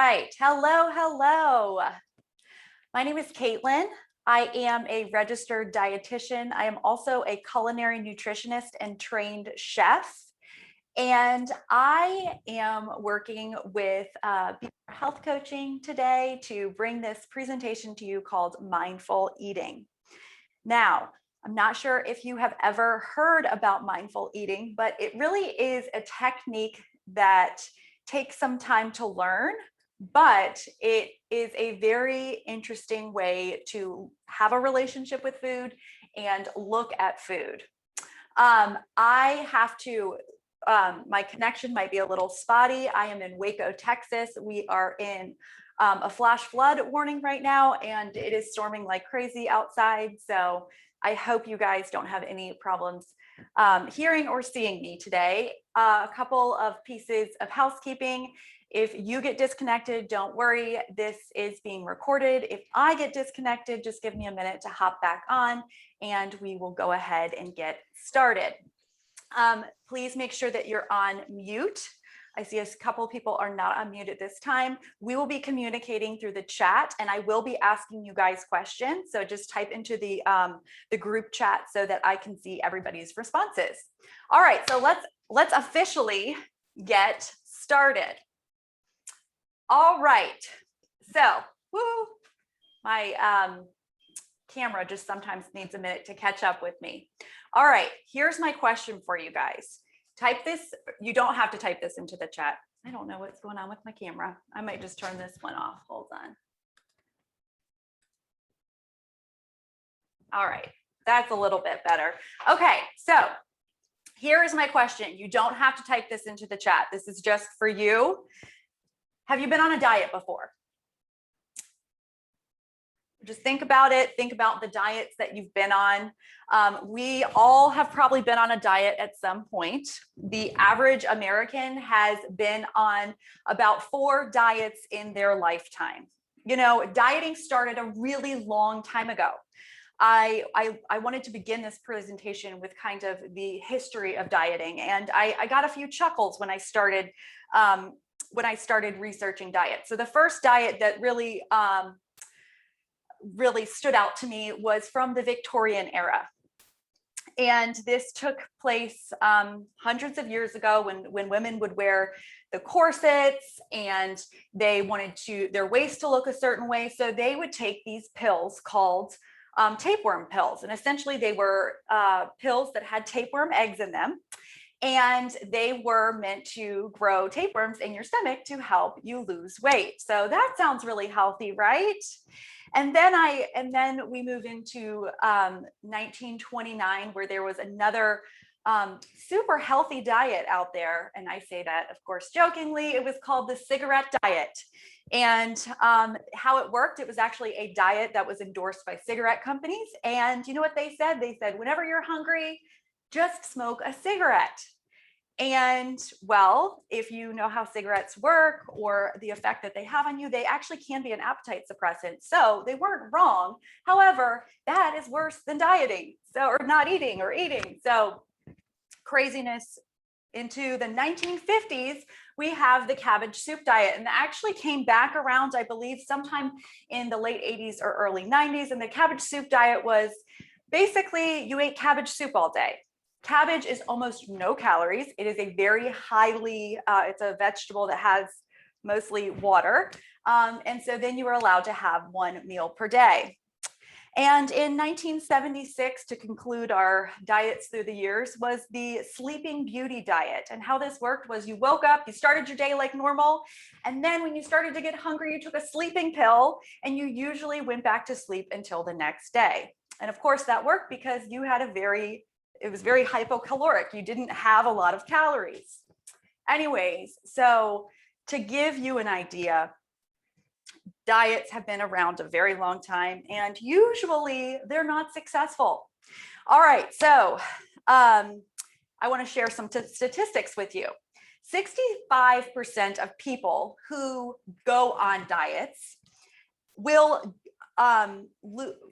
right. Hello, hello. My name is Caitlin. I am a registered dietitian. I am also a culinary nutritionist and trained chef. And I am working with health coaching today to bring this presentation to you called Mindful Eating. Now, I'm not sure if you have ever heard about mindful eating, but it really is a technique that takes some time to learn, but it is a very interesting way to have a relationship with food and look at food. I have to, my connection might be a little spotty. I am in Waco, Texas. We are in a flash flood warning right now, and it is storming like crazy outside. So I hope you guys don't have any problems hearing or seeing me today. A couple of pieces of housekeeping. If you get disconnected, don't worry, this is being recorded. If I get disconnected, just give me a minute to hop back on and we will go ahead and get started. Please make sure that you're on mute. I see a couple of people are not on mute at this time. We will be communicating through the chat and I will be asking you guys questions. So just type into the group chat so that I can see everybody's responses. All right, so let's officially get started. All right, so my camera just sometimes needs a minute to catch up with me. All right, here's my question for you guys. Type this, you don't have to type this into the chat. I don't know what's going on with my camera. I might just turn this one off, hold on. All right, that's a little bit better. Okay, so here is my question. You don't have to type this into the chat. This is just for you. Have you been on a diet before? Just think about it. Think about the diets that you've been on. We all have probably been on a diet at some point. The average American has been on about 4 diets in their lifetime. You know, dieting started a really long time ago. I wanted to begin this presentation with kind of the history of dieting, and I got a few chuckles when I started researching diets. So the first diet that really stood out to me was from the Victorian era. And this took place hundreds of years ago when women would wear the corsets and they wanted their waist to look a certain way. So they would take these pills called tapeworm pills. And essentially they were pills that had tapeworm eggs in them. And they were meant to grow tapeworms in your stomach to help you lose weight. So that sounds really healthy, right? And then we move into 1929, where there was another super healthy diet out there. And I say that, of course, jokingly. It was called the cigarette diet. And how it worked, it was actually a diet that was endorsed by cigarette companies. And you know what they said? They said, whenever you're hungry, just smoke a cigarette. And well, if you know how cigarettes work or the effect that they have on you, they actually can be an appetite suppressant. So they weren't wrong. However, that is worse than dieting, or not eating or eating. So craziness. Into the 1950s, we have the cabbage soup diet, and that actually came back around, I believe, sometime in the late 80s or early 90s. And the cabbage soup diet was basically you ate cabbage soup all day. Cabbage is almost no calories. It is a very highly, it's a vegetable that has mostly water. And so then you were allowed to have 1 meal per day. And in 1976, to conclude our diets through the years, was the Sleeping Beauty diet. And how this worked was you woke up, you started your day like normal. And then when you started to get hungry, you took a sleeping pill and you usually went back to sleep until the next day. And of course that worked because you had it was very hypocaloric. You didn't have a lot of calories. Anyways, so to give you an idea, diets have been around a very long time and usually they're not successful. All right, so I want to share some statistics with you. 65% of people who go on diets will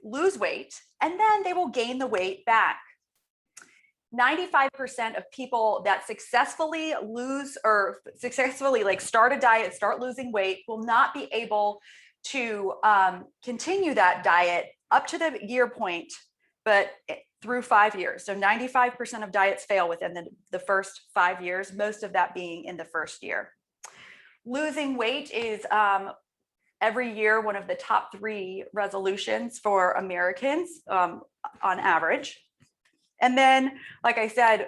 lose weight and then they will gain the weight back. 95% of people that successfully lose or successfully like start a diet, start losing weight, will not be able to continue that diet up to the year point, but through 5 years. So 95% of diets fail within the first 5 years, most of that being in the first year. Losing weight is every year one of the top 3 resolutions for Americans on average. And then, like I said,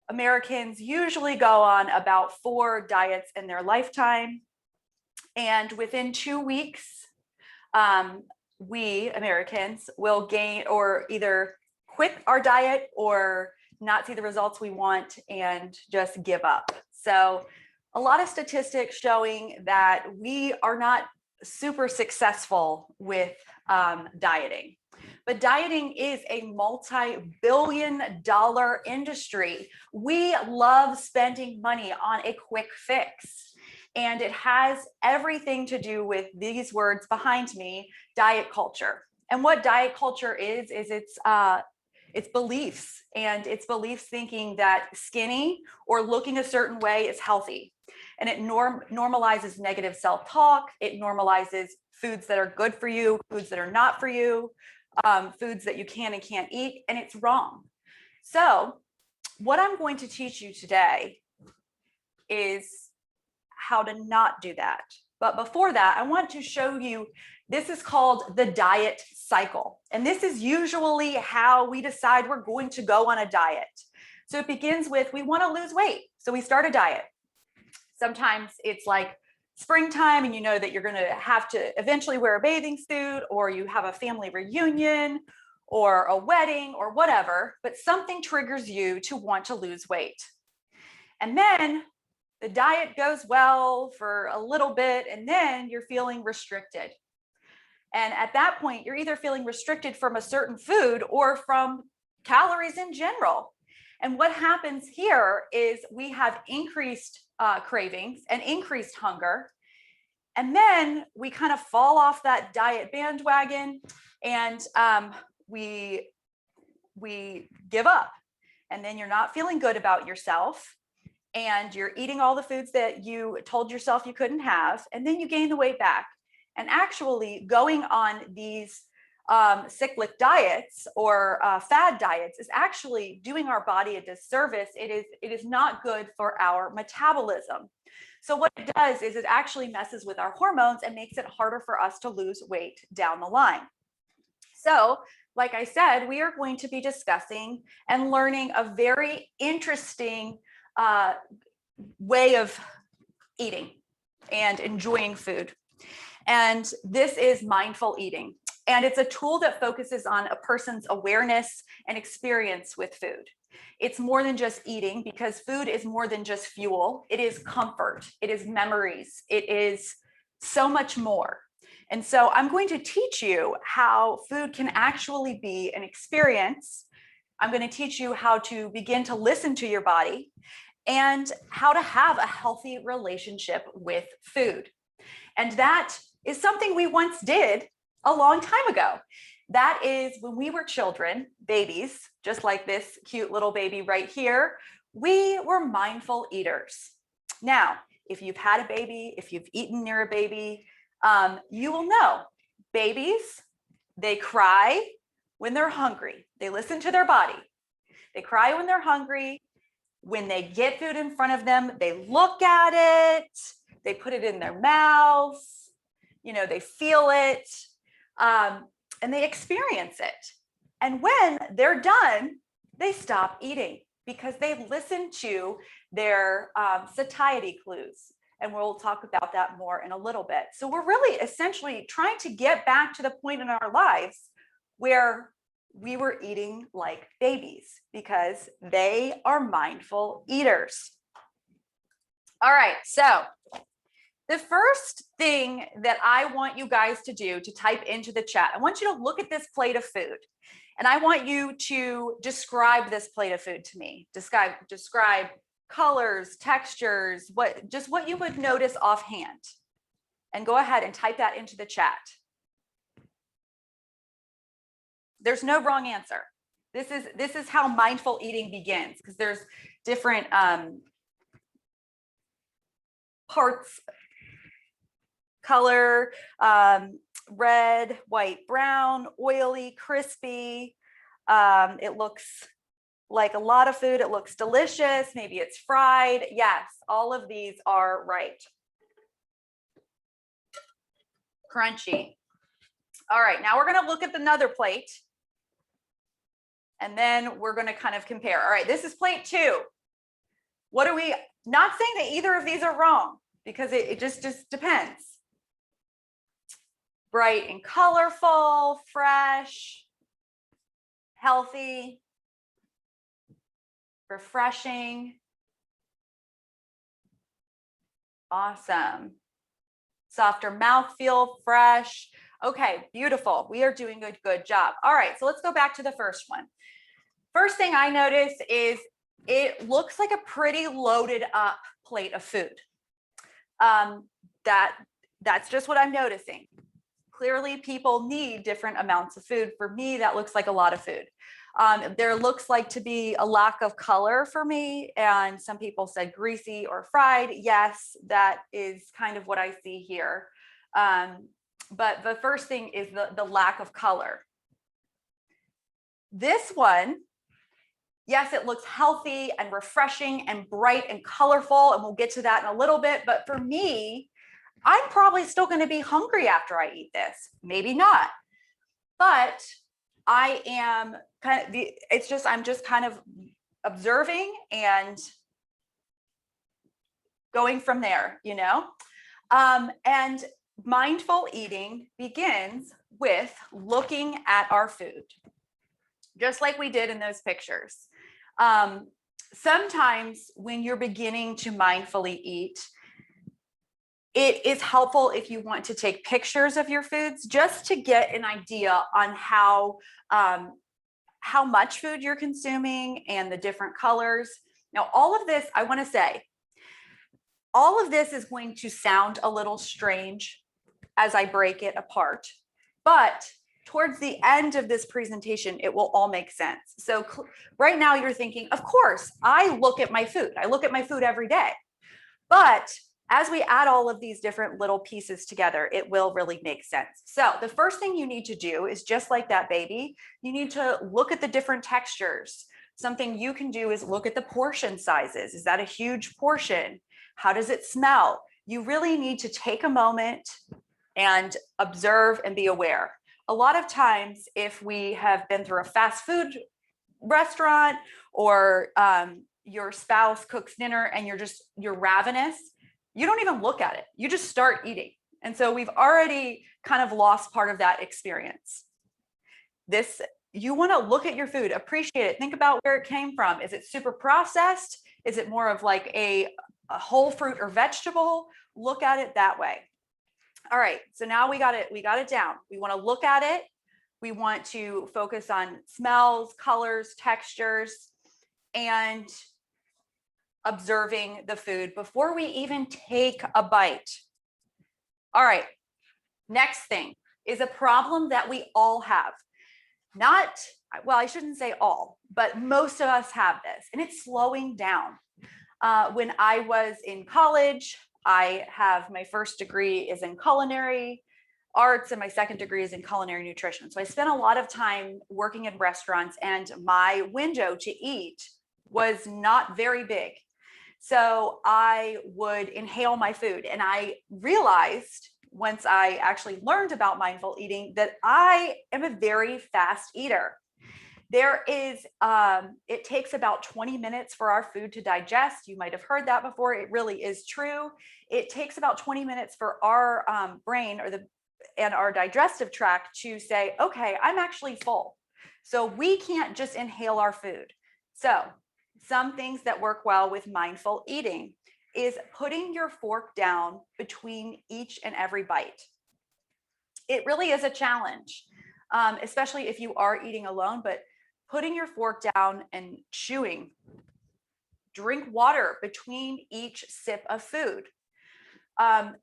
Americans usually go on about 4 diets in their lifetime. And within 2 weeks, we Americans will gain or either quit our diet or not see the results we want and just give up. So a lot of statistics showing that we are not super successful with dieting. But dieting is a multi-billion-dollar industry. We love spending money on a quick fix. And it has everything to do with these words behind me, diet culture. And what diet culture is it's beliefs, and it's beliefs thinking that skinny or looking a certain way is healthy. And it normalizes negative self-talk. It normalizes foods that are good for you, foods that are not for you, foods that you can and can't eat, and it's wrong. So what I'm going to teach you today is how to not do that. But before that, I want to show you, this is called the diet cycle. And this is usually how we decide we're going to go on a diet. So it begins with, we want to lose weight. So we start a diet. Sometimes it's like springtime and you know that you're going to have to eventually wear a bathing suit, or you have a family reunion or a wedding or whatever, but something triggers you to want to lose weight. And then the diet goes well for a little bit, and then you're feeling restricted. And at that point, you're either feeling restricted from a certain food or from calories in general. And what happens here is we have increased cravings and increased hunger. And then we kind of fall off that diet bandwagon, and we give up. And then you're not feeling good about yourself, and you're eating all the foods that you told yourself you couldn't have, and then you gain the weight back. And actually going on these cyclic diets or fad diets is actually doing our body a disservice. It is not good for our metabolism. So what it does is it actually messes with our hormones and makes it harder for us to lose weight down the line. So, like I said, we are going to be discussing and learning a very interesting way of eating and enjoying food. And this is mindful eating. And it's a tool that focuses on a person's awareness and experience with food. It's more than just eating, because food is more than just fuel. It is comfort. It is memories. It is so much more. And so I'm going to teach you how food can actually be an experience. I'm going to teach you how to begin to listen to your body and how to have a healthy relationship with food. And that is something we once did a long time ago. That is when we were children, babies, just like this cute little baby right here, we were mindful eaters. Now, if you've had a baby, if you've eaten near a baby, you will know babies, they cry when they're hungry. They listen to their body. They cry when they're hungry. When they get food in front of them, they look at it, they put it in their mouths, they feel it, and they experience it. And when they're done, they stop eating because they've listened to their satiety clues. And we'll talk about that more in a little bit. So we're really essentially trying to get back to the point in our lives where we were eating like babies, because they are mindful eaters. All right, so the first thing that I want you guys to do, to type into the chat, I want you to look at this plate of food, and I want you to describe this plate of food to me. Describe colors, textures, what you would notice offhand, and go ahead and type that into the chat. There's no wrong answer. This is how mindful eating begins, because there's different parts, color, red, white, brown, oily, crispy. It looks like a lot of food. It looks delicious. Maybe it's fried. Yes, all of these are right. Crunchy. All right, now we're going to look at another plate. And then we're going to kind of compare. All right, this is plate 2. What are we, not saying that either of these are wrong, because it just depends. Bright and colorful, fresh, healthy, refreshing. Awesome. Softer mouthfeel, fresh. Okay, beautiful. We are doing a good job. All right, so let's go back to the first one. First thing I notice is it looks like a pretty loaded up plate of food. That's just what I'm noticing. Clearly, people need different amounts of food. For me, that looks like a lot of food. There looks like to be a lack of color for me, and some people said greasy or fried. Yes, that is kind of what I see here. But the first thing is the lack of color. This one, yes, it looks healthy and refreshing and bright and colorful, and we'll get to that in a little bit. But for me, I'm probably still going to be hungry after I eat this. Maybe not. But I am kind of, I'm just kind of observing and going from there, you know? And mindful eating begins with looking at our food, just like we did in those pictures. Sometimes when you're beginning to mindfully eat, it is helpful if you want to take pictures of your foods just to get an idea on how much food you're consuming and the different colors. Now, all of this, I want to say, all of this is going to sound a little strange as I break it apart, but towards the end of this presentation, it will all make sense. So right now you're thinking, of course, I look at my food. I look at my food every day. But as we add all of these different little pieces together, it will really make sense. So the first thing you need to do is, just like that baby, you need to look at the different textures. Something you can do is look at the portion sizes. Is that a huge portion? How does it smell? You really need to take a moment and observe and be aware. A lot of times, if we have been through a fast food restaurant, or your spouse cooks dinner and you're ravenous, you don't even look at it. You just start eating. And so we've already kind of lost part of that experience. You want to look at your food, appreciate it, think about where it came from. Is it super processed? Is it more of like a whole fruit or vegetable? Look at it that way. All right, so now we got it down. We want to look at it. We want to focus on smells, colors, textures, and observing the food before we even take a bite. All right, next thing is a problem that we all have. Well, I shouldn't say all, but most of us have this, and it's slowing down. When I was in college, I have my first degree is in culinary arts and my second degree is in culinary nutrition. So I spent a lot of time working in restaurants, and my window to eat was not very big. So I would inhale my food, and I realized once I actually learned about mindful eating that I am a very fast eater. It takes about 20 minutes for our food to digest. You might have heard that before. It really is true. It takes about 20 minutes for our brain and our digestive tract to say, okay, I'm actually full. So we can't just inhale our food. So some things that work well with mindful eating is putting your fork down between each and every bite. It really is a challenge, especially if you are eating alone, but putting your fork down and chewing. Drink water between each sip of food. A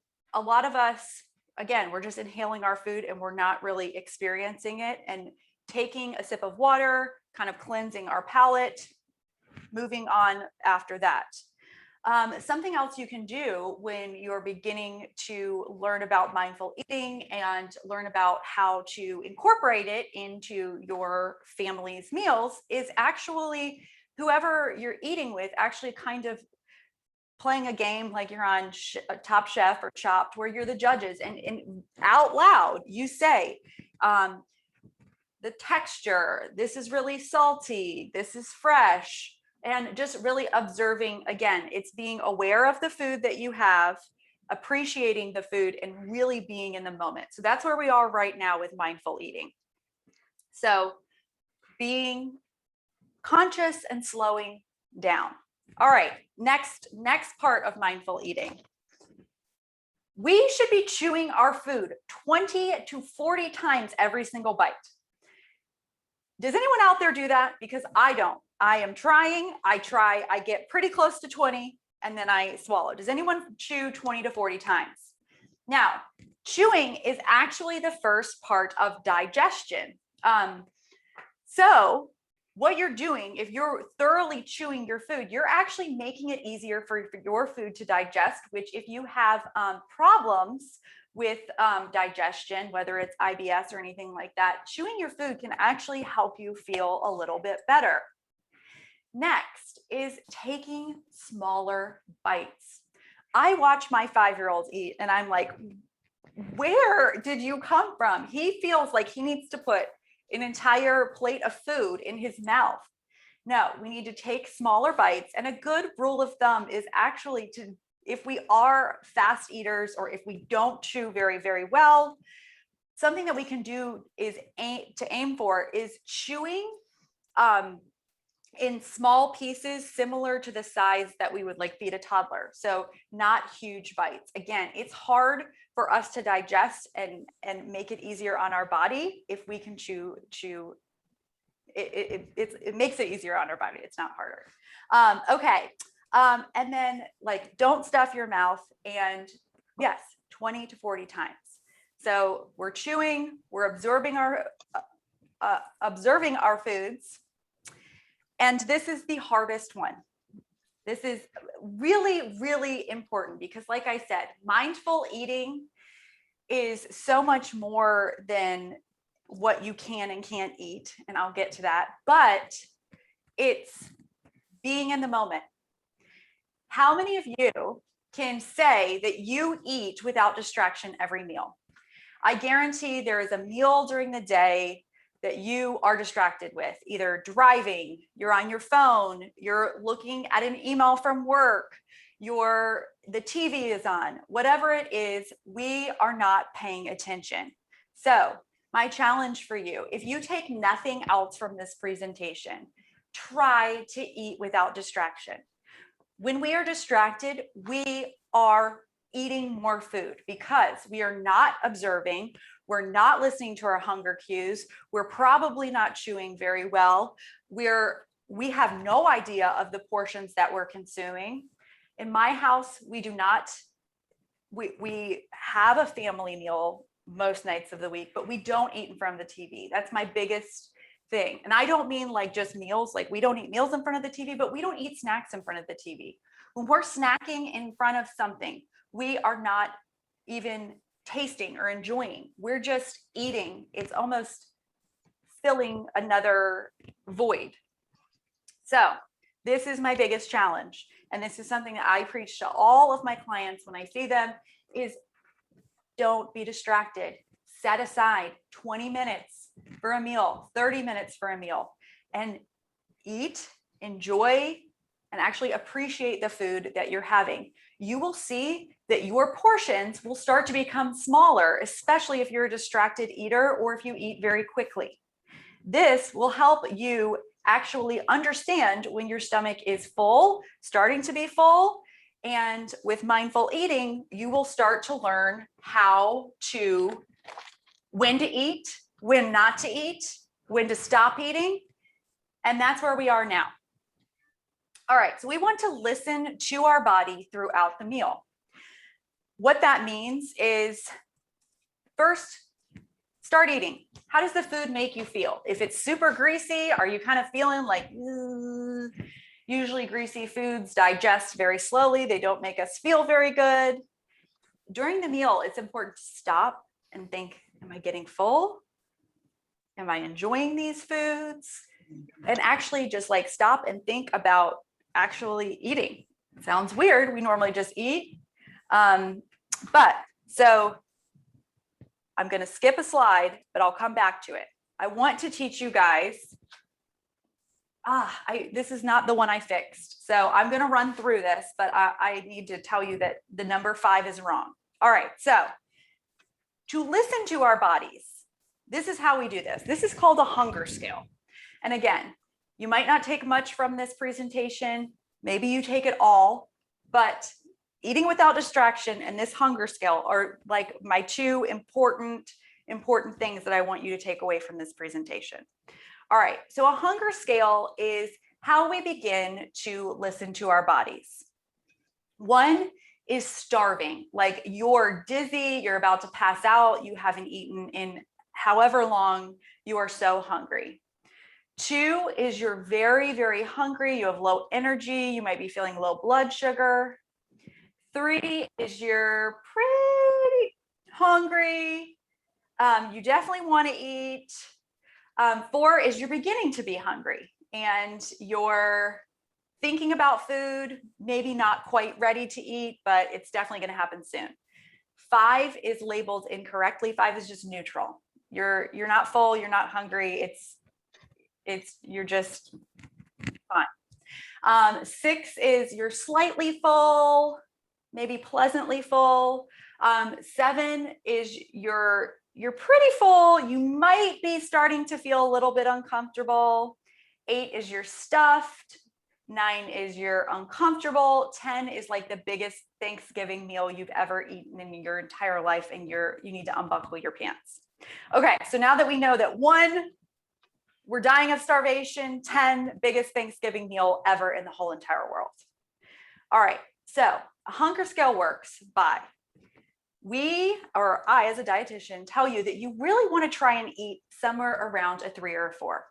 lot of us, again, we're just inhaling our food and we're not really experiencing it. And taking a sip of water, kind of cleansing our palate, moving on after that. Something else you can do when you're beginning to learn about mindful eating and learn about how to incorporate it into your family's meals is actually whoever you're eating with actually kind of playing a game like you're on Top Chef or Chopped, where you're the judges, and out loud you say, the texture, this is really salty, this is fresh. And just really observing, again, it's being aware of the food that you have, appreciating the food, and really being in the moment. So that's where we are right now with mindful eating. So being conscious and slowing down. All right, next part of mindful eating. We should be chewing our food 20 to 40 times every single bite. Does anyone out there do that? Because I don't. I am trying, I get pretty close to 20 and then I swallow. Does anyone chew 20 to 40 times? Now, chewing is actually the first part of digestion. So what you're doing, if you're thoroughly chewing your food, you're actually making it easier for your food to digest, which if you have problems with digestion, whether it's IBS or anything like that, chewing your food can actually help you feel a little bit better. Next is taking smaller bites. I watch my 5-year-old eat and I'm like, where did you come from? He feels like he needs to put an entire plate of food in his mouth. No, we need to take smaller bites. And a good rule of thumb is actually to, if we are fast eaters or if we don't chew very, very well, something that we can do is aim for is chewing in small pieces, similar to the size that we would like feed a toddler. So not huge bites. Again, it's hard for us to digest and make it easier on our body. If we can chew, it makes it easier on our body. It's not harder. Okay. And then like, don't stuff your mouth. And yes, 20 to 40 times. So we're chewing, we're absorbing our foods. And this is the hardest one. This is really, really important because like I said, mindful eating is so much more than what you can and can't eat. And I'll get to that, but it's being in the moment. How many of you can say that you eat without distraction every meal? I guarantee there is a meal during the day that you are distracted with, either driving, you're on your phone, you're looking at an email from work, the TV is on, whatever it is, we are not paying attention. So my challenge for you, if you take nothing else from this presentation, try to eat without distraction. When we are distracted, we are eating more food because we are not observing, we're not listening to our hunger cues, we're probably not chewing very well, we have no idea of the portions that we're consuming. In my house, we do not, we have a family meal most nights of the week, but we don't eat in front of the TV. That's my biggest thing. And I don't mean like just meals, like we don't eat meals in front of the TV, but we don't eat snacks in front of the TV. When we're snacking in front of something, we are not even tasting or enjoying. We're just eating. It's almost filling another void. So this is my biggest challenge. And this is something that I preach to all of my clients when I see them is don't be distracted. Set aside 20 minutes for a meal, 30 minutes for a meal, and eat, enjoy, and actually appreciate the food that you're having. You will see that your portions will start to become smaller, especially if you're a distracted eater or if you eat very quickly. This will help you actually understand when your stomach is full, starting to be full. And with mindful eating, you will start to learn when to eat, when not to eat, when to stop eating. And that's where we are now. All right, so we want to listen to our body throughout the meal. What that means is first, start eating. How does the food make you feel? If it's super greasy, are you kind of feeling like, ugh? Usually greasy foods digest very slowly. They don't make us feel very good. During the meal, it's important to stop and think, am I getting full? Am I enjoying these foods? And actually just like stop and think about actually eating. Sounds weird. We normally just eat. But so I'm going to skip a slide, but I'll come back to it. I want to teach you guys. This is not the one I fixed. So I'm going to run through this, but I need to tell you that the number 5 is wrong. All right. So to listen to our bodies, this is how we do this. This is called a hunger scale. And again, you might not take much from this presentation. Maybe you take it all, but eating without distraction and this hunger scale are like my 2 important things that I want you to take away from this presentation. All right, so a hunger scale is how we begin to listen to our bodies. 1 is starving, like you're dizzy, you're about to pass out, you haven't eaten in however long, you are so hungry. 2 is you're very, very hungry, you have low energy, you might be feeling low blood sugar. 3 is you're pretty hungry, you definitely want to eat. 4 is you're beginning to be hungry and you're thinking about food, maybe not quite ready to eat, but it's definitely going to happen soon. 5 is labeled incorrectly. 5 is just neutral. You're not full, you're not hungry. You're just fine. 6 is you're slightly full, maybe pleasantly full. 7 is you're pretty full. You might be starting to feel a little bit uncomfortable. 8 is you're stuffed. 9 is you're uncomfortable. 10 is like the biggest Thanksgiving meal you've ever eaten in your entire life, and you need to unbuckle your pants. Okay, so now that we know that 1, we're dying of starvation, 10, biggest Thanksgiving meal ever in the whole entire world. All right, so a hunger scale works by I as a dietitian tell you that you really want to try and eat somewhere around a 3 or a 4.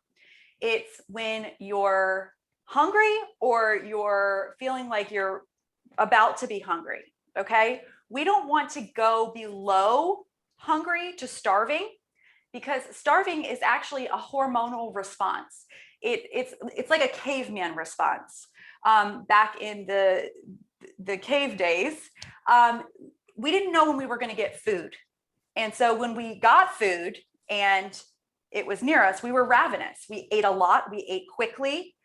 It's when you're hungry or you're feeling like you're about to be hungry, okay? We don't want to go below hungry to starving, because starving is actually a hormonal response. It's like a caveman response. Back in the cave days, we didn't know when we were going to get food. And so when we got food and it was near us, we were ravenous. We ate a lot, we ate quickly.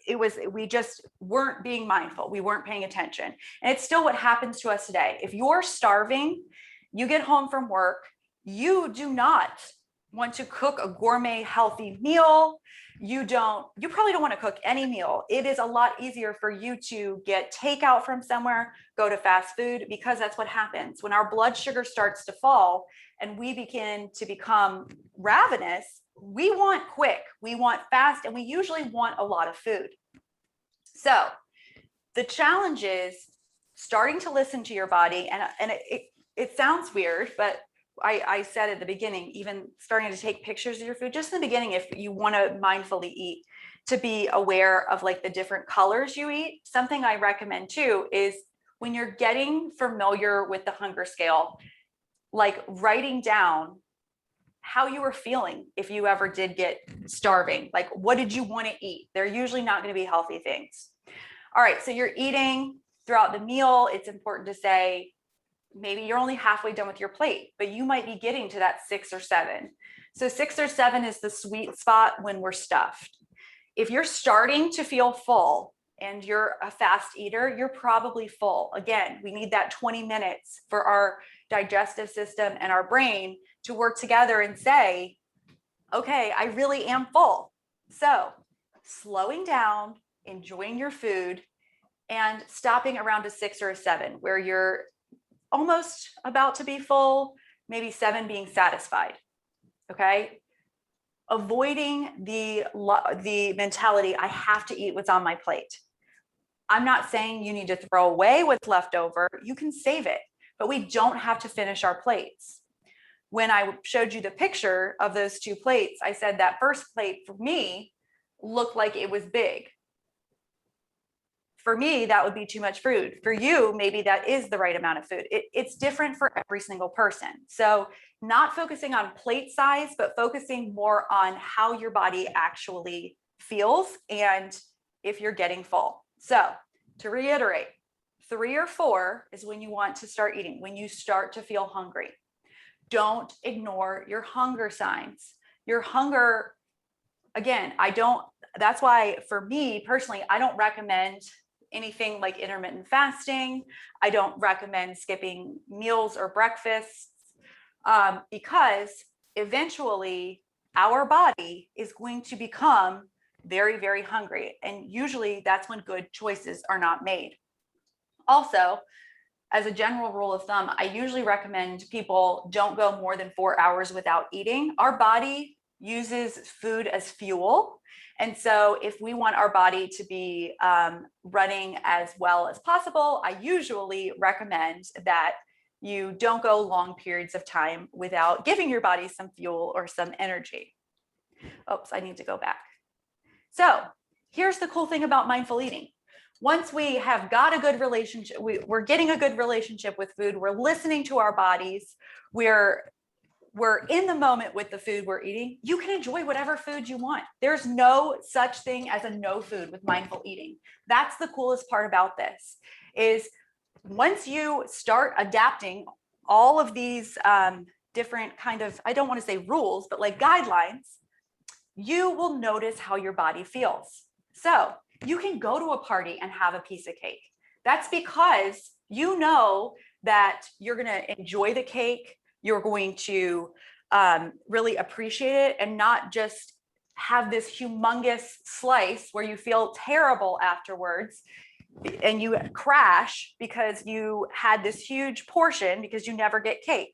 We just weren't being mindful. We weren't paying attention. And it's still what happens to us today. If you're starving, you get home from work, you do not want to cook a gourmet healthy meal. You probably don't want to cook any meal. It is a lot easier for you to get takeout from somewhere, go to fast food, because that's what happens. When our blood sugar starts to fall and we begin to become ravenous, we want quick, we want fast, and we usually want a lot of food. So the challenge is starting to listen to your body. And it sounds weird, but I said at the beginning, even starting to take pictures of your food, just in the beginning, if you want to mindfully eat, to be aware of like the different colors you eat. Something I recommend too is when you're getting familiar with the hunger scale, like writing down how you were feeling if you ever did get starving. Like, what did you want to eat? They're usually not going to be healthy things. All right, so you're eating throughout the meal. It's important to say, maybe you're only halfway done with your plate, but you might be getting to that 6 or 7. So 6 or 7 is the sweet spot when we're stuffed. If you're starting to feel full and you're a fast eater, you're probably full. Again, we need that 20 minutes for our digestive system and our brain to work together and say, okay, I really am full. So slowing down, enjoying your food, and stopping around a 6 or a 7, where you're almost about to be full, maybe 7 being satisfied. Okay. Avoiding the mentality, I have to eat what's on my plate. I'm not saying you need to throw away what's left over. You can save it, but we don't have to finish our plates. when I showed you the picture of those two plates, I said that first plate for me looked like it was big. For me, that would be too much food. For you, maybe that is the right amount of food. It's different for every single person. So not focusing on plate size, but focusing more on how your body actually feels and if you're getting full. So to reiterate, 3 or 4 is when you want to start eating, when you start to feel hungry. Don't ignore your hunger signs. Your hunger, again, that's why for me personally, I don't recommend anything like intermittent fasting. I don't recommend skipping meals or breakfasts because eventually our body is going to become very, very hungry. And usually that's when good choices are not made. Also, as a general rule of thumb, I usually recommend people don't go more than 4 hours without eating. Our body uses food as fuel. And so if we want our body to be running as well as possible, I usually recommend that you don't go long periods of time without giving your body some fuel or some energy. Oops, I need to go back. So here's the cool thing about mindful eating. Once we have got a good relationship, we're getting a good relationship with food, we're listening to our bodies, we're in the moment with the food we're eating, you can enjoy whatever food you want. There's no such thing as a no food with mindful eating. That's the coolest part about this, is once you start adapting all of these different kind of, I don't want to say rules, but like guidelines, you will notice how your body feels. So you can go to a party and have a piece of cake. That's because you know that you're going to enjoy the cake. You're going to really appreciate it and not just have this humongous slice where you feel terrible afterwards and you crash because you had this huge portion because you never get cake.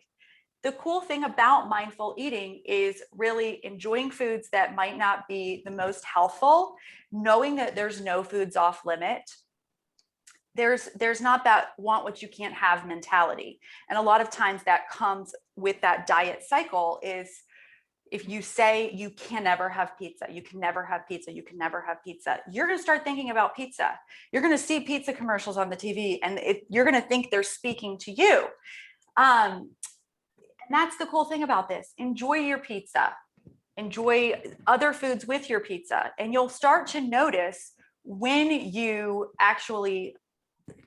The cool thing about mindful eating is really enjoying foods that might not be the most healthful, knowing that there's no foods off limit. There's not that want what you can't have mentality. And a lot of times that comes with that diet cycle is if you say you can never have pizza, you can never have pizza, you can never have pizza, you're going to start thinking about pizza. You're going to see pizza commercials on the TV and you're going to think they're speaking to you. And that's the cool thing about this. Enjoy your pizza. Enjoy other foods with your pizza. And you'll start to notice when you actually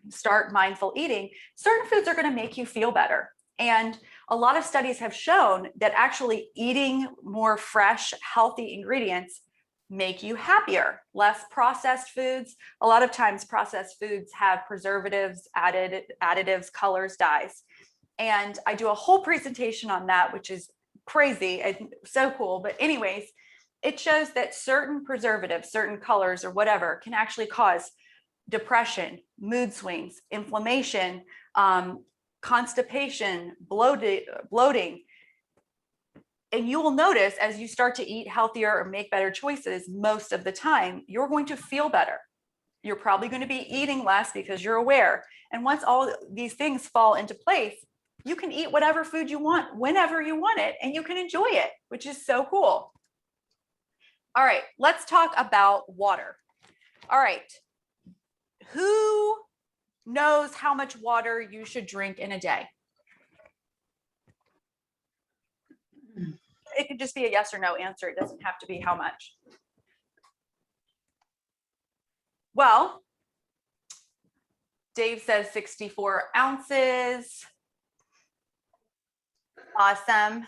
start mindful eating, certain foods are going to make you feel better. And a lot of studies have shown that actually eating more fresh, healthy ingredients make you happier. Less processed foods. A lot of times processed foods have preservatives, additives, colors, dyes. And I do a whole presentation on that, which is crazy and so cool. But anyways, it shows that certain preservatives, certain colors or whatever can actually cause depression, mood swings, inflammation, constipation, bloating. And you will notice as you start to eat healthier or make better choices, most of the time, you're going to feel better. You're probably going to be eating less because you're aware. And once all these things fall into place, you can eat whatever food you want, whenever you want it, and you can enjoy it, which is so cool. All right, let's talk about water. All right. Who knows how much water you should drink in a day? It could just be a yes or no answer. It doesn't have to be how much. Well, Dave says 64 ounces. Awesome.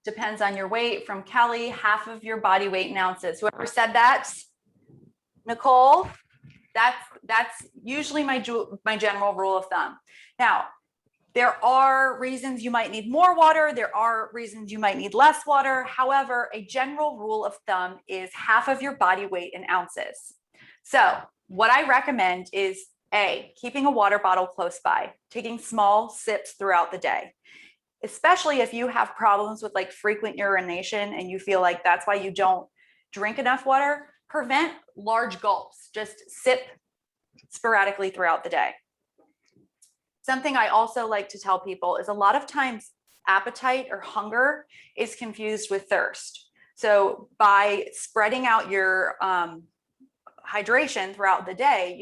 Depends on your weight. From Kelly, half of your body weight in ounces. Whoever said that, Nicole, that's usually my general rule of thumb. Now, there are reasons you might need more water. There are reasons you might need less water. However, a general rule of thumb is half of your body weight in ounces. So what I recommend is keeping a water bottle close by, taking small sips throughout the day, especially if you have problems with like frequent urination and you feel like that's why you don't drink enough water. Prevent large gulps, just sip sporadically throughout the day. Something I also like to tell people is a lot of times appetite or hunger is confused with thirst. So by spreading out your hydration throughout the day,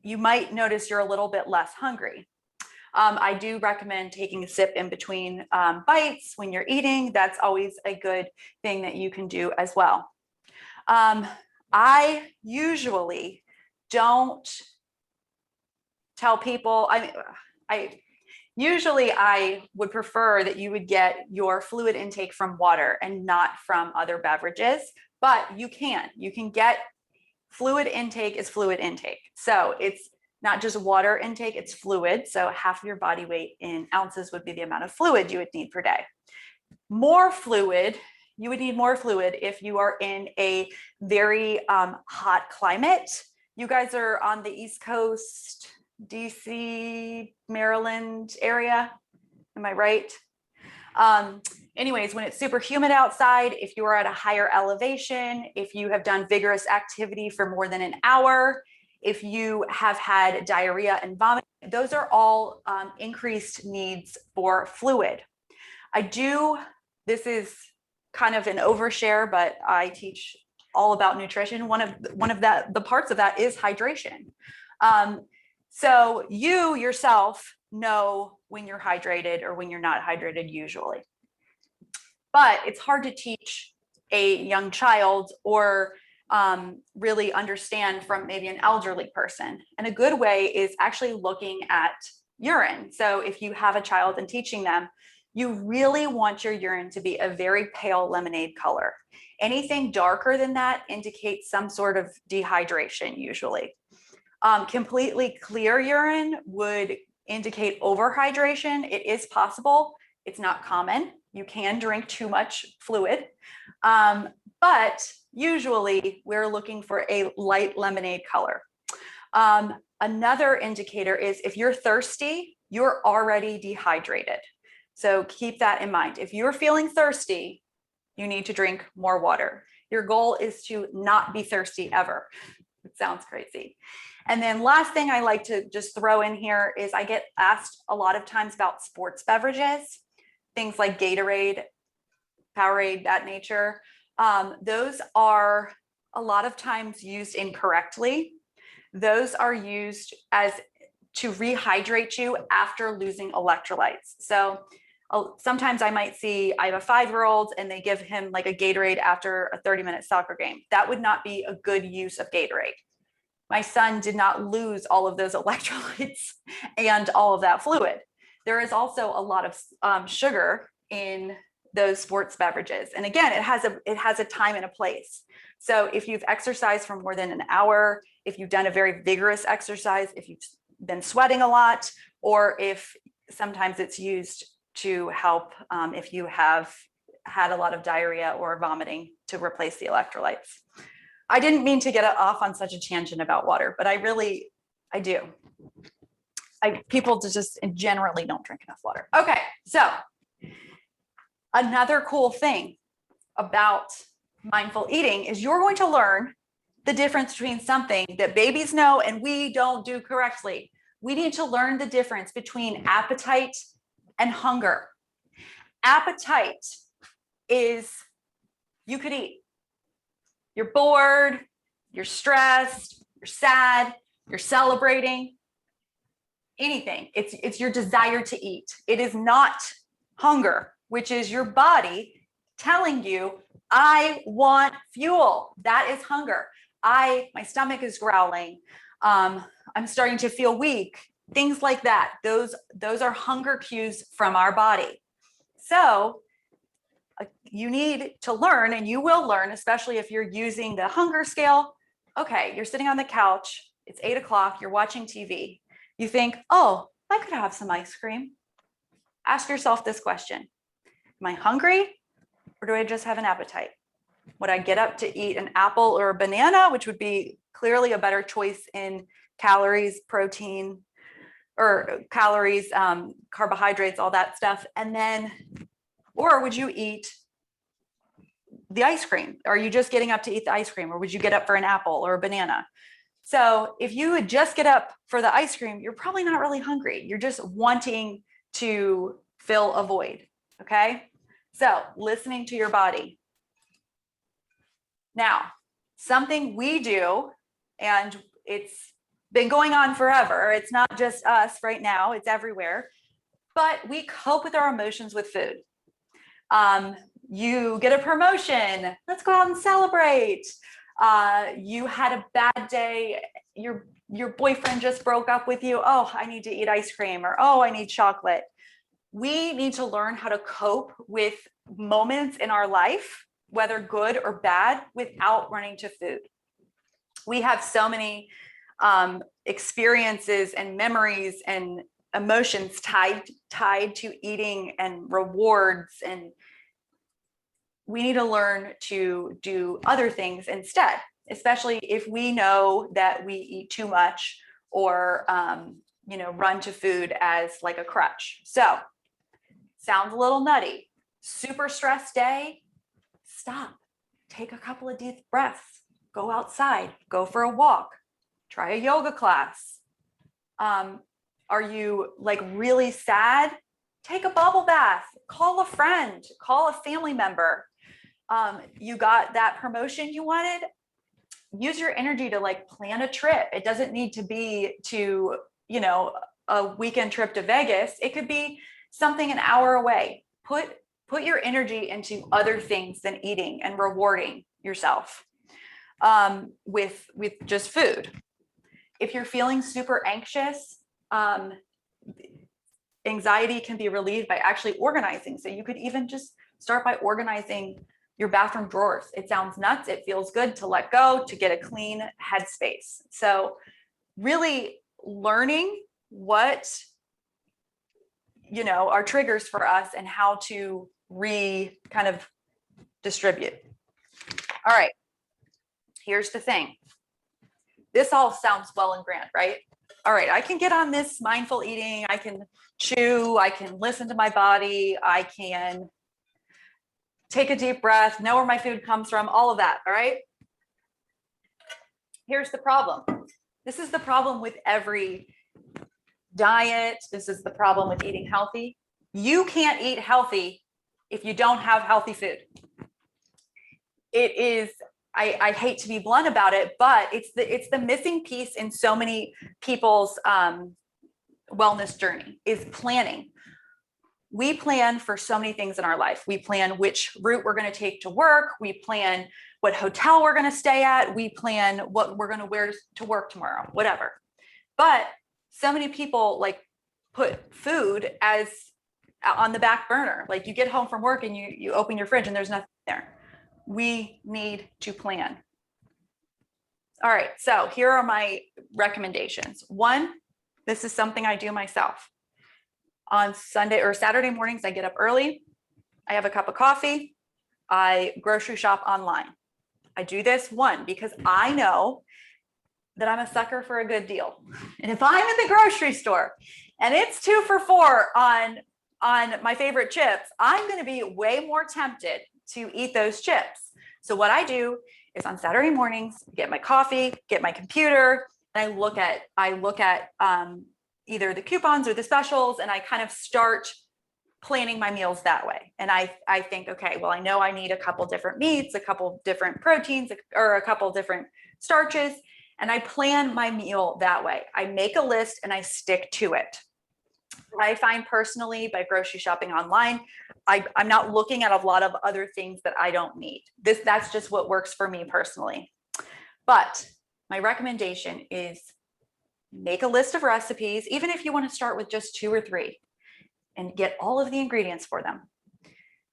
you might notice you're a little bit less hungry. I do recommend taking a sip in between bites when you're eating. That's always a good thing that you can do as well. I usually don't tell people, I would prefer that you would get your fluid intake from water and not from other beverages, but you can get fluid intake is fluid intake. So it's not just water intake, it's fluid. So half of your body weight in ounces would be the amount of fluid you would need per day. You would need more fluid if you are in a very hot climate. You guys are on the East Coast, DC, Maryland area. Am I right? Anyways, when it's super humid outside, if you are at a higher elevation, if you have done vigorous activity for more than an hour, if you have had diarrhea and vomiting, those are all increased needs for fluid. This is kind of an overshare, but I teach all about nutrition. One of the parts of that is hydration. So you yourself know when you're hydrated or when you're not hydrated usually. But it's hard to teach a young child or really understand from maybe an elderly person. And a good way is actually looking at urine. So if you have a child and teaching them, you really want your urine to be a very pale lemonade color. Anything darker than that indicates some sort of dehydration usually. Completely clear urine would indicate overhydration. It is possible. It's not common. You can drink too much fluid, but usually we're looking for a light lemonade color. Another indicator is if you're thirsty, you're already dehydrated. So keep that in mind. If you're feeling thirsty, you need to drink more water. Your goal is to not be thirsty ever. It sounds crazy. And then last thing I like to just throw in here is I get asked a lot of times about sports beverages, things like Gatorade, Powerade, that nature. Those are a lot of times used incorrectly. Those are used to rehydrate you after losing electrolytes. So sometimes I might see, I have a 5-year-old and they give him like a Gatorade after a 30-minute soccer game. That would not be a good use of Gatorade. My son did not lose all of those electrolytes and all of that fluid. There is also a lot of sugar in those sports beverages. And again, it has a time and a place. So if you've exercised for more than an hour, if you've done a very vigorous exercise, if you've been sweating a lot, or if sometimes it's used to help if you have had a lot of diarrhea or vomiting to replace the electrolytes. I didn't mean to get off on such a tangent about water, but I do. People just generally don't drink enough water. Okay, so another cool thing about mindful eating is you're going to learn the difference between something that babies know and we don't do correctly. We need to learn the difference between appetite and hunger. Appetite is you could eat. You're bored, you're stressed, you're sad, you're celebrating, anything. It's your desire to eat. It is not hunger, which is your body telling you, I want fuel. That is hunger. My stomach is growling. I'm starting to feel weak. Things like that. Those are hunger cues from our body. So you need to learn, and you will learn, especially if you're using the hunger scale. Okay, you're sitting on the couch. It's 8 o'clock. You're watching TV. You think, oh, I could have some ice cream. Ask yourself this question. Am I hungry, or do I just have an appetite? Would I get up to eat an apple or a banana, which would be clearly a better choice in calories, protein, or calories, carbohydrates, all that stuff. And then, or would you eat the ice cream? Are you just getting up to eat the ice cream, or would you get up for an apple or a banana? So if you would just get up for the ice cream, you're probably not really hungry. You're just wanting to fill a void. Okay. So listening to your body. Now, something we do, and it's been going on forever. It's not just us right now, it's everywhere, but we cope with our emotions with food. You get a promotion, let's go out and celebrate. You had a bad day, your boyfriend just broke up with you. Oh, I need to eat ice cream, or oh, I need chocolate. We need to learn how to cope with moments in our life, whether good or bad, without running to food. We have so many experiences and memories and emotions tied to eating and rewards, and we need to learn to do other things instead, especially if we know that we eat too much or run to food as like a crutch. So sounds a little nutty. Super stressed day, stop, take a couple of deep breaths, go outside, go for a walk, try a yoga class. Are you like really sad? Take a bubble bath, call a friend, call a family member. You got that promotion you wanted, use your energy to like plan a trip. It doesn't need to be to, a weekend trip to Vegas. It could be something an hour away. Put your energy into other things than eating and rewarding yourself with just food. If you're feeling super anxious, anxiety can be relieved by actually organizing. So you could even just start by organizing your bathroom drawers. It sounds nuts. It feels good to let go, to get a clean headspace. So really learning what, are triggers for us and how to kind of distribute. All right. Here's the thing. This all sounds well and grand, right? All right, I can get on this mindful eating. I can chew, I can listen to my body. I can take a deep breath, know where my food comes from, all of that. All right. Here's the problem. This is the problem with every diet. This is the problem with eating healthy. You can't eat healthy if you don't have healthy food. It is, I hate to be blunt about it, but it's the missing piece in so many people's wellness journey is planning. We plan for so many things in our life. We plan which route we're going to take to work. We plan what hotel we're going to stay at. We plan what we're going to wear to work tomorrow, whatever. But so many people like put food as on the back burner. Like you get home from work and you open your fridge and there's nothing there. We need to plan. All right, so here are my recommendations. One, this is something I do myself. On Sunday or Saturday mornings, I get up early. I have a cup of coffee. I grocery shop online. I do this, one, because I know that I'm a sucker for a good deal. And if I'm in the grocery store and it's 2 for $4 on my favorite chips, I'm going to be way more tempted to eat those chips. So what I do is on Saturday mornings, get my coffee, get my computer, and I look at either the coupons or the specials, and I kind of start planning my meals that way. And I think, okay, well, I know I need a couple different meats, a couple different proteins, or a couple different starches, and I plan my meal that way. I make a list and I stick to it. I find personally by grocery shopping online, I'm not looking at a lot of other things that I don't need. That's just what works for me personally. But my recommendation is make a list of recipes, even if you want to start with just 2 or 3 and get all of the ingredients for them.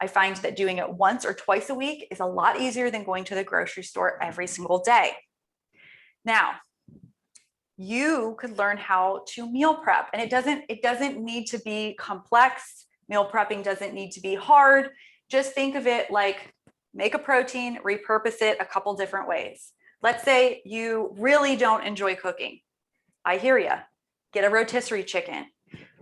I find that doing it once or twice a week is a lot easier than going to the grocery store every single day. Now, you could learn how to meal prep, and it doesn't need to be complex. Meal prepping doesn't need to be hard. Just think of it like make a protein, repurpose it a couple different ways. Let's say you really don't enjoy cooking. I hear you. Get a rotisserie chicken.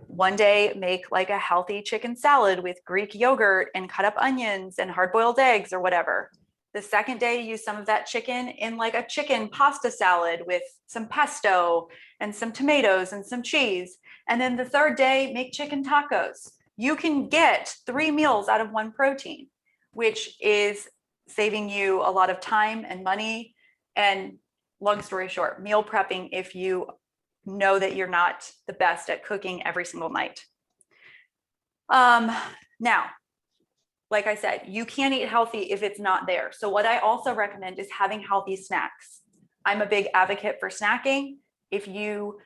One day, make like a healthy chicken salad with Greek yogurt and cut up onions and hard-boiled eggs or whatever. The second day, use some of that chicken in like a chicken pasta salad with some pesto and some tomatoes and some cheese. And then the third day, make chicken tacos. You can get 3 meals out of 1 protein, which is saving you a lot of time and money. And long story short, meal prepping if you know that you're not the best at cooking every single night. Now, like I said, you can't eat healthy if it's not there. So what I also recommend is having healthy snacks. I'm a big advocate for snacking. If you,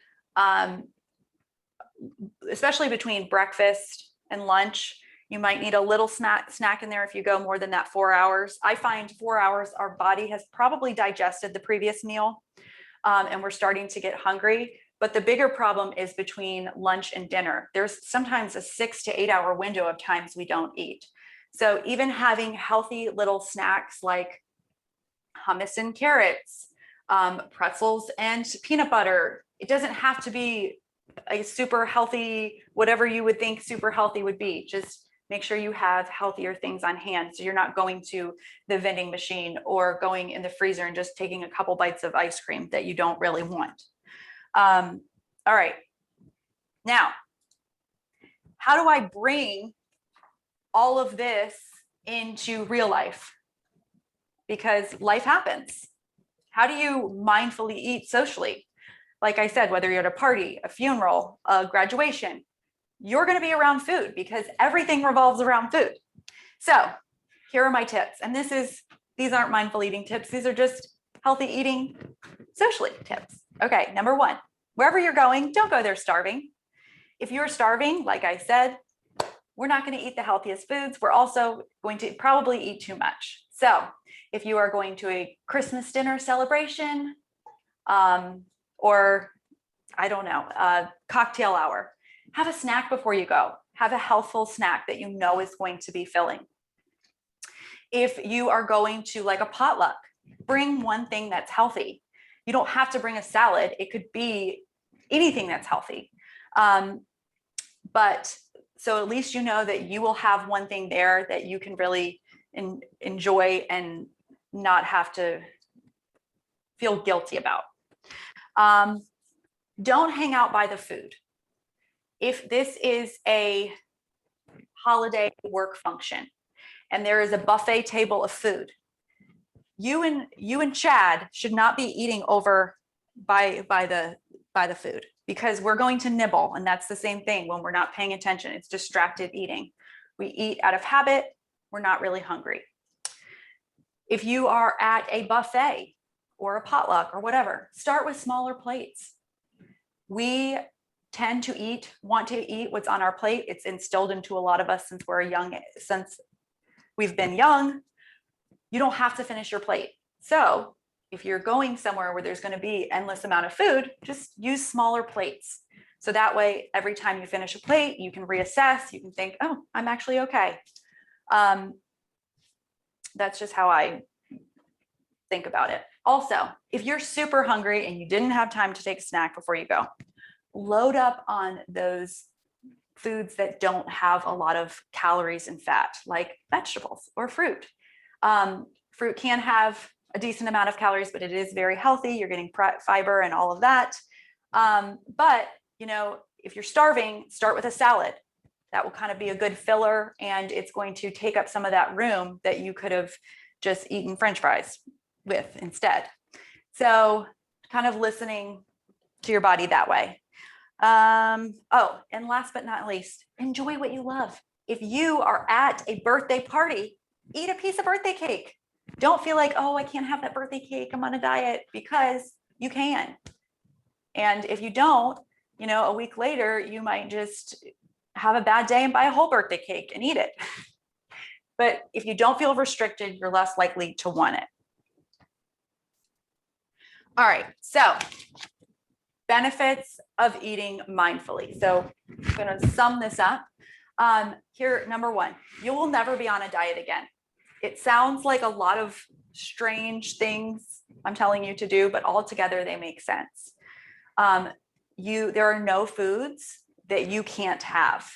especially between breakfast and lunch, you might need a little snack in there if you go more than that 4 hours. I find 4 hours, our body has probably digested the previous meal, and we're starting to get hungry. But the bigger problem is between lunch and dinner. There's sometimes a 6 to 8 hour window of times we don't eat. So even having healthy little snacks like hummus and carrots, pretzels and peanut butter, it doesn't have to be a super healthy, whatever you would think super healthy would be. Just make sure you have healthier things on hand. So you're not going to the vending machine or going in the freezer and just taking a couple bites of ice cream that you don't really want. All right. Now, how do I bring all of this into real life? Because life happens. How do you mindfully eat socially? Like I said, whether you're at a party, a funeral, a graduation, you're going to be around food because everything revolves around food. So here are my tips. And these aren't mindful eating tips. These are just healthy eating socially tips. Okay, number 1, wherever you're going, don't go there starving. If you're starving, like I said, we're not going to eat the healthiest foods. We're also going to probably eat too much. So if you are going to a Christmas dinner celebration, or I don't know, a cocktail hour, have a snack before you go. Have a healthful snack that you know is going to be filling. If you are going to like a potluck, bring one thing that's healthy. You don't have to bring a salad. It could be anything that's healthy. But so at least you know that you will have one thing there that you can really enjoy and not have to feel guilty about. Don't hang out by the food. If this is a holiday work function and there is a buffet table of food, you and Chad should not be eating over by the food, because we're going to nibble, and that's the same thing when we're not paying attention. It's distracted eating. We eat out of habit. We're not really hungry. If you are at a buffet or a potluck or whatever, start with smaller plates. We tend to want to eat what's on our plate. It's instilled into a lot of us since we've been young. You don't have to finish your plate. So if you're going somewhere where there's going to be endless amount of food, just use smaller plates. So that way, every time you finish a plate, you can reassess, you can think, oh, I'm actually okay. That's just how I think about it. Also, if you're super hungry and you didn't have time to take a snack before you go, load up on those foods that don't have a lot of calories and fat, like vegetables or fruit. Fruit can have a decent amount of calories, but it is very healthy. You're getting fiber and all of that. But if you're starving, start with a salad. That will kind of be a good filler, and it's going to take up some of that room that you could have just eaten French fries with instead. So kind of listening to your body that way. Oh, and last but not least, enjoy what you love. If you are at a birthday party, eat a piece of birthday cake. Don't feel like, oh, I can't have that birthday cake, I'm on a diet, because you can. And if you don't, a week later, you might just have a bad day and buy a whole birthday cake and eat it. But if you don't feel restricted, you're less likely to want it. All right, so benefits of eating mindfully. So I'm going to sum this up. Here, number 1, you will never be on a diet again. It sounds like a lot of strange things I'm telling you to do, but altogether they make sense. There are no foods that you can't have.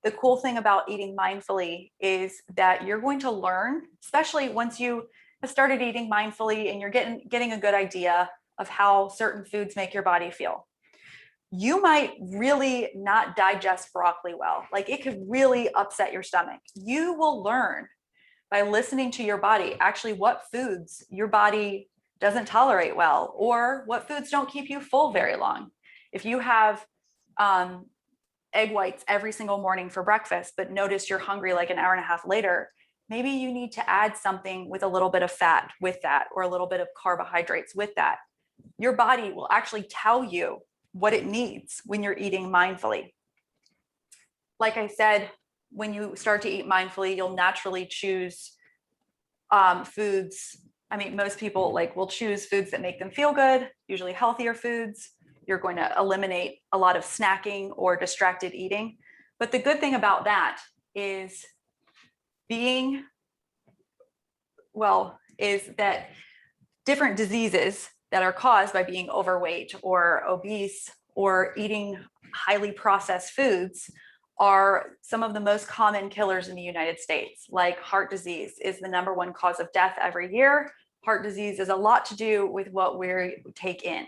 the cool thing about eating mindfully is that you're going to learn, especially once you have started eating mindfully and you're getting a good idea of how certain foods make your body feel. You might really not digest broccoli well. Like it could really upset your stomach. You will learn by listening to your body actually what foods your body doesn't tolerate well, or what foods don't keep you full very long. If you have egg whites every single morning for breakfast, but notice you're hungry like an hour and a half later, maybe you need to add something with a little bit of fat with that, or a little bit of carbohydrates with that. Your body will actually tell you what it needs when you're eating mindfully. Like I said, when you start to eat mindfully, you'll naturally choose foods. I mean, most people will choose foods that make them feel good, usually healthier foods. You're going to eliminate a lot of snacking or distracted eating. But the good thing about that is is that different diseases that are caused by being overweight or obese or eating highly processed foods are some of the most common killers in the United States. Like heart disease is the #1 cause of death every year. Heart disease is a lot to do with what we take in.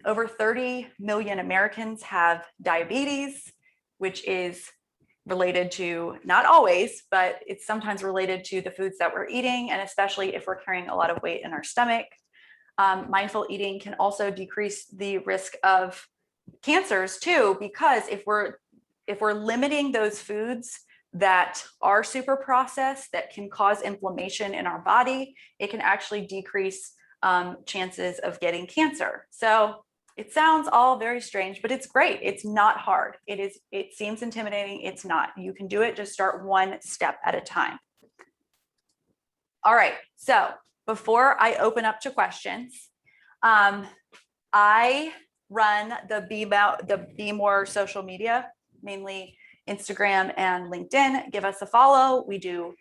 Over 30 million Americans have diabetes, which is related to, not always, but it's sometimes related to the foods that we're eating, and especially if we're carrying a lot of weight in our stomach. Mindful eating can also decrease the risk of cancers too, because if we're limiting those foods that are super processed that can cause inflammation in our body, it can actually decrease chances of getting cancer. So it sounds all very strange, but it's great. It's not hard. It seems intimidating. It's not. You can do it. Just start one step at a time. All right. So before I open up to questions, I run the Be More social media, mainly Instagram and LinkedIn. Give us a follow. We do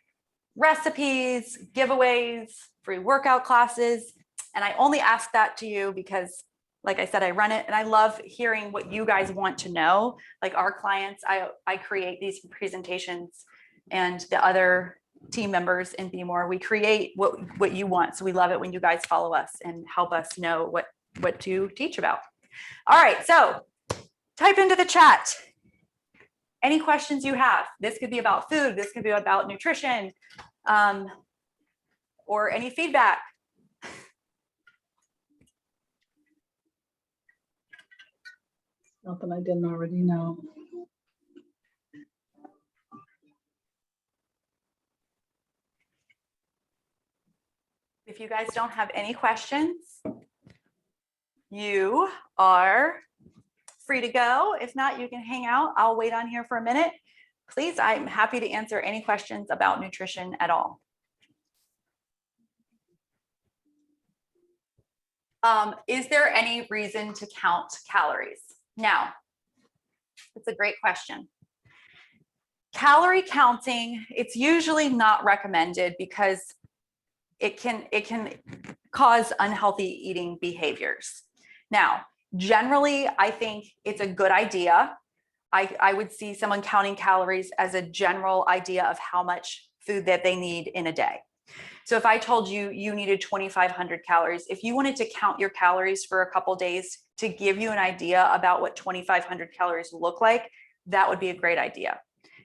recipes, giveaways, free workout classes. And I only ask that to you because, like I said, I run it and I love hearing what you guys want to know. Like our clients, I create these presentations, and the other team members in Be More, we create what you want. So we love it when you guys follow us and help us know what to teach about. All right, so type into the chat any questions you have. This could be about food, this could be about nutrition, or any feedback. Something I didn't already know. If you guys don't have any questions, you are free to go. If not, you can hang out. I'll wait on here for a minute. Please, I'm happy to answer any questions about nutrition at all. Is there any reason to count calories? Now, it's a great question. Calorie counting, it's usually not recommended because it can cause unhealthy eating behaviors. Now, generally, I think it's a good idea. I would see someone counting calories as a general idea of how much food that they need in a day. So if I told you you needed 2,500 calories, if you wanted to count your calories for a couple days to give you an idea about what 2,500 calories look like, that would be a great idea.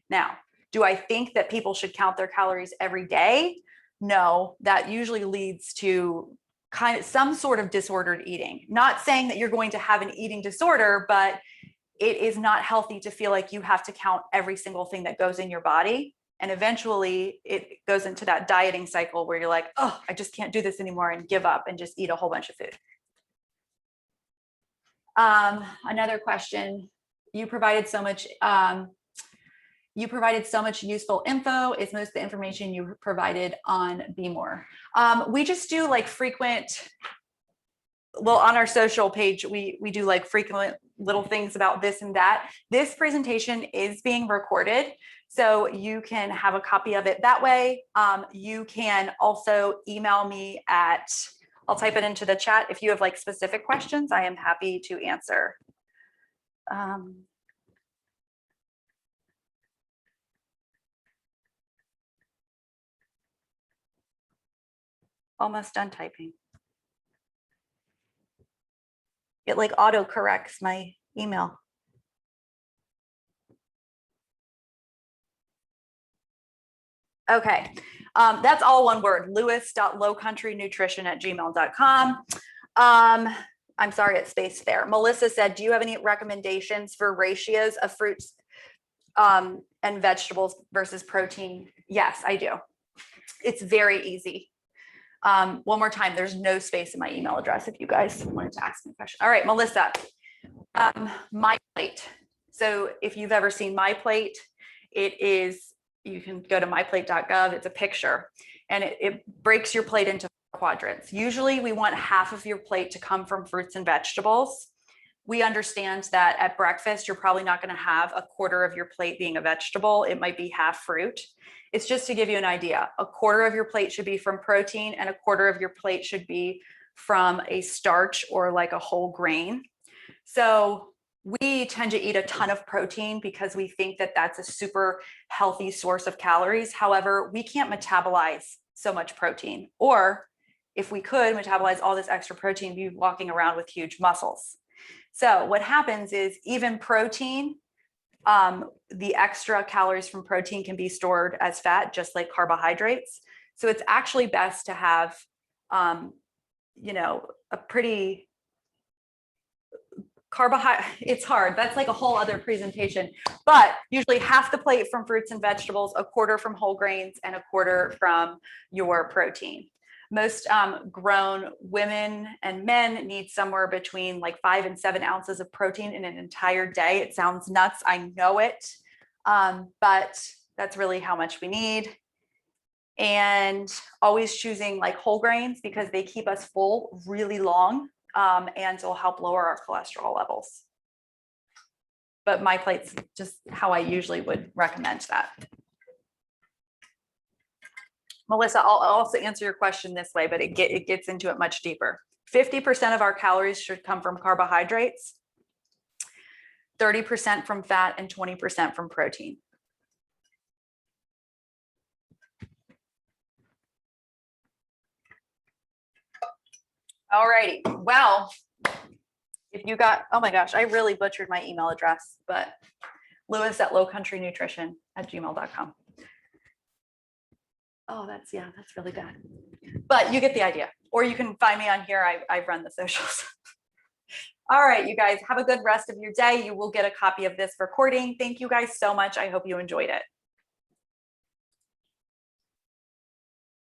Now, do I think that people should count their calories every day? No, that usually leads to kind of some sort of disordered eating. Not saying that you're going to have an eating disorder, but it is not healthy to feel like you have to count every single thing that goes in your body. And eventually it goes into that dieting cycle where you're like, oh, I just can't do this anymore, and give up and just eat a whole bunch of food. Another question, you provided so much useful info. Is most of the information you provided on Be More? We just do like frequent, well, on our social page, we do like frequent little things about this and that. This presentation is being recorded, so you can have a copy of it that way. You can also email me at, I'll type it into the chat. If you have like specific questions, I am happy to answer. almost done typing. It like auto corrects my email. Okay, that's all one word, lewis.lowcountrynutrition@gmail.com. I'm sorry, it's spaced there. Melissa said, do you have any recommendations for ratios of fruits and vegetables versus protein? Yes, I do. It's very easy. One more time, there's no space in my email address if you guys wanted to ask me a question. All right, Melissa, My Plate. So if you've ever seen My Plate, it is, you can go to myplate.gov. It's a picture and it breaks your plate into quadrants. Usually we want half of your plate to come from fruits and vegetables. We understand that at breakfast, you're probably not going to have a quarter of your plate being a vegetable. It might be half fruit. It's just to give you an idea. A quarter of your plate should be from protein and a quarter of your plate should be from a starch or like a whole grain. So we tend to eat a ton of protein because we think that that's a super healthy source of calories. However, we can't metabolize so much protein, or if we could metabolize all this extra protein, we'd be walking around with huge muscles. So what happens is even protein, the extra calories from protein can be stored as fat, just like carbohydrates. So it's actually best to have, you know, a pretty it's hard. That's like a whole other presentation, but usually half the plate from fruits and vegetables, a quarter from whole grains, and a quarter from your protein. Most grown women and men need somewhere between like 5 and 7 ounces of protein in an entire day. It sounds nuts, I know it, but that's really how much we need. And always choosing like whole grains because they keep us full really long. And will help lower our cholesterol levels. But My Plate's just how I usually would recommend that. Melissa, I'll also answer your question this way, but it gets into it much deeper. 50% of our calories should come from carbohydrates, 30% from fat, and 20% from protein. All righty. Well, if you got, oh my gosh, I really butchered my email address, but lewis@lowcountrynutrition@gmail.com. Oh, that's really bad. But you get the idea. Or you can find me on here. I run the socials. All right, you guys have a good rest of your day. You will get a copy of this recording. Thank you guys so much. I hope you enjoyed it.